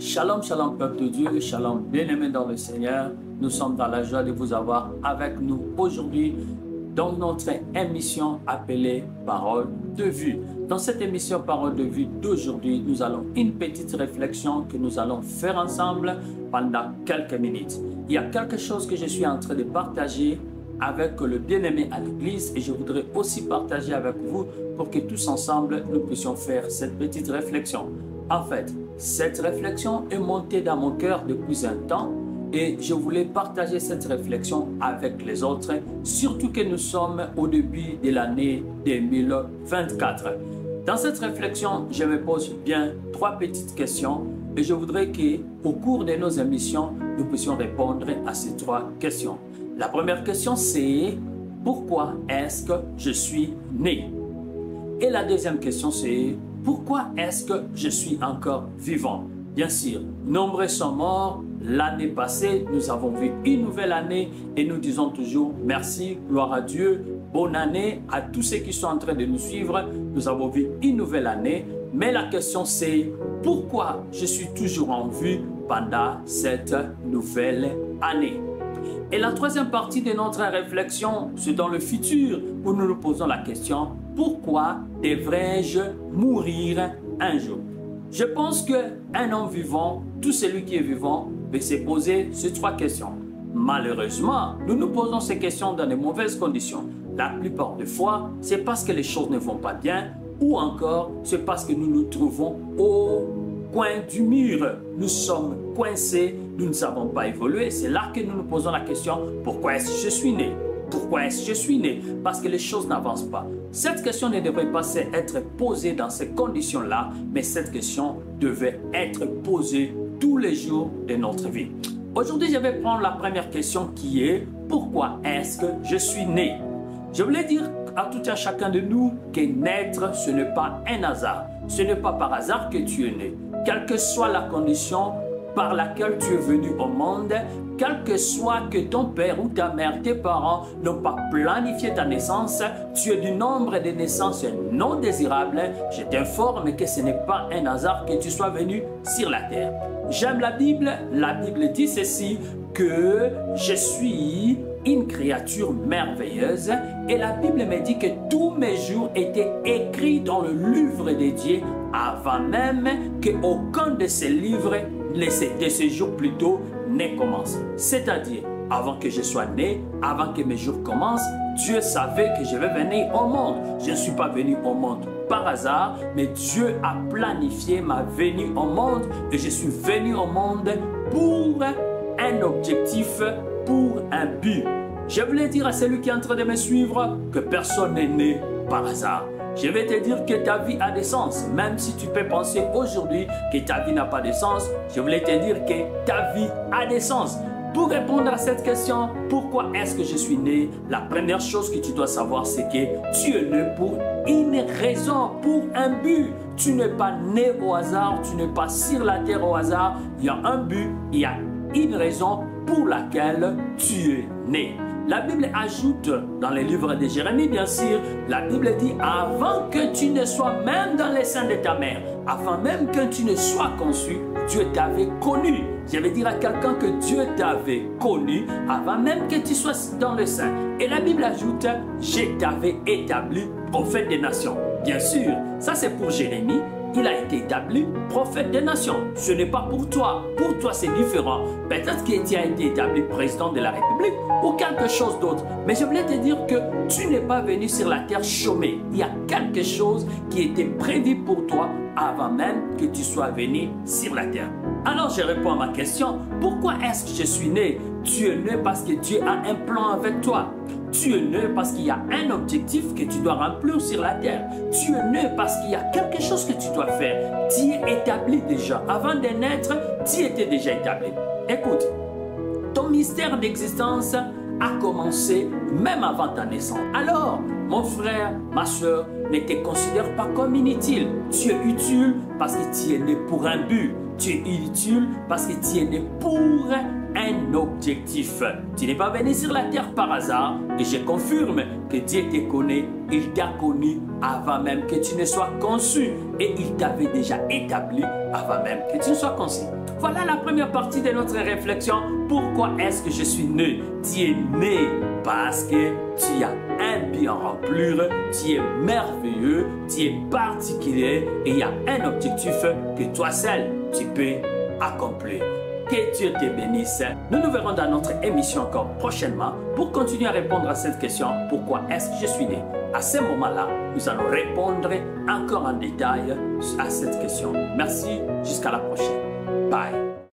Shalom, shalom peuple de Dieu, shalom bien-aimés dans le Seigneur. Nous sommes dans la joie de vous avoir avec nous aujourd'hui dans notre émission appelée Parole de vue. Dans cette émission Parole de vue d'aujourd'hui, nous allons une petite réflexion que nous allons faire ensemble pendant quelques minutes. Il y a quelque chose que je suis en train de partager avec le bien-aimé à l'église et je voudrais aussi partager avec vous pour que tous ensemble nous puissions faire cette petite réflexion. En fait, cette réflexion est montée dans mon cœur depuis un temps et je voulais partager cette réflexion avec les autres, surtout que nous sommes au début de l'année 2024. Dans cette réflexion, je me pose bien trois petites questions et je voudrais qu'au cours de nos émissions, nous puissions répondre à ces trois questions. La première question, c'est pourquoi est-ce que je suis né? Et la deuxième question, c'est pourquoi est-ce que je suis encore vivant? Bien sûr, nombreux sont morts. L'année passée, nous avons vu une nouvelle année et nous disons toujours merci, gloire à Dieu, bonne année à tous ceux qui sont en train de nous suivre. Nous avons vu une nouvelle année, mais la question c'est pourquoi je suis toujours en vie pendant cette nouvelle année? Et la troisième partie de notre réflexion, c'est dans le futur où nous nous posons la question pourquoi devrais-je mourir un jour? Je pense qu'un homme vivant, tout celui qui est vivant, peut se poser ces trois questions. Malheureusement, nous nous posons ces questions dans de mauvaises conditions. La plupart des fois, c'est parce que les choses ne vont pas bien ou encore c'est parce que nous nous trouvons au coin du mur. Nous sommes coincés, nous ne savons pas évoluer. C'est là que nous nous posons la question pourquoi est-ce que je suis né? Pourquoi est-ce que je suis né? Parce que les choses n'avancent pas. Cette question ne devrait pas être posée dans ces conditions-là, mais cette question devait être posée tous les jours de notre vie. Aujourd'hui, je vais prendre la première question qui est pourquoi est-ce que je suis né? Je voulais dire à tout et à chacun de nous que naître, ce n'est pas un hasard. Ce n'est pas par hasard que tu es né. Quelle que soit la condition par laquelle tu es venu au monde, quel que soit que ton père ou ta mère, tes parents n'ont pas planifié ta naissance, tu es du nombre de naissances non désirables, je t'informe que ce n'est pas un hasard que tu sois venu sur la terre. J'aime la Bible dit ceci, que je suis une créature merveilleuse et la Bible me dit que tous mes jours étaient écrits dans le livre de Dieu avant même qu'aucun de ces livres, de ces jours plutôt, ne commence. C'est-à-dire, avant que je sois né, avant que mes jours commencent, Dieu savait que je vais venir au monde. Je ne suis pas venu au monde par hasard, mais Dieu a planifié ma venue au monde et je suis venu au monde pour un objectif, pour un but. Je voulais dire à celui qui est en train de me suivre que personne n'est né par hasard. Je vais te dire que ta vie a des sens, même si tu peux penser aujourd'hui que ta vie n'a pas de sens. Je voulais te dire que ta vie a des sens. Pour répondre à cette question, pourquoi est-ce que je suis né? La première chose que tu dois savoir, c'est que tu es né pour une raison, pour un but. Tu n'es pas né au hasard, tu n'es pas sur la terre au hasard. Il y a un but, il y a une raison pour laquelle tu es né. La Bible ajoute dans les livres de Jérémie, bien sûr, la Bible dit avant que tu ne sois même dans les seins de ta mère, avant même que tu ne sois conçu, Dieu t'avait connu. Je vais dire à quelqu'un que Dieu t'avait connu avant même que tu sois dans le sein. Et la Bible ajoute, je t'avais établi prophète des nations. Bien sûr, ça c'est pour Jérémie. Il a été établi prophète des nations. Ce n'est pas pour toi. Pour toi, c'est différent. Peut-être que tu as été établi président de la République ou quelque chose d'autre. Mais je voulais te dire que tu n'es pas venu sur la terre chômer. Il y a quelque chose qui était prévu pour toi avant même que tu sois venu sur la terre. Alors, je réponds à ma question. Pourquoi est-ce que je suis né? Tu es né parce que Dieu a un plan avec toi. Tu es né parce qu'il y a un objectif que tu dois remplir sur la terre. Tu es né parce qu'il y a quelque chose que tu dois faire. Tu es établi déjà. Avant de naître, tu étais déjà établi. Écoute, ton mystère d'existence a commencé même avant ta naissance. Alors, mon frère, ma soeur, ne te considère pas comme inutile. Tu es utile parce que tu es né pour un but. Tu es utile parce que tu es né pour un objectif. Tu n'es pas venu sur la terre par hasard et je confirme que Dieu te connaît. Il t'a connu avant même que tu ne sois conçu et il t'avait déjà établi avant même que tu ne sois conçu. Voilà la première partie de notre réflexion. Pourquoi est-ce que je suis né? Tu es né parce que tu as un bien à remplir, tu es merveilleux, tu es particulier et il y a un objectif que toi seul tu peux accomplir. Que Dieu te bénisse. Nous nous verrons dans notre émission encore prochainement pour continuer à répondre à cette question. Pourquoi est-ce que je suis né? À ce moment-là, nous allons répondre encore en détail à cette question. Merci. Jusqu'à la prochaine. Bye.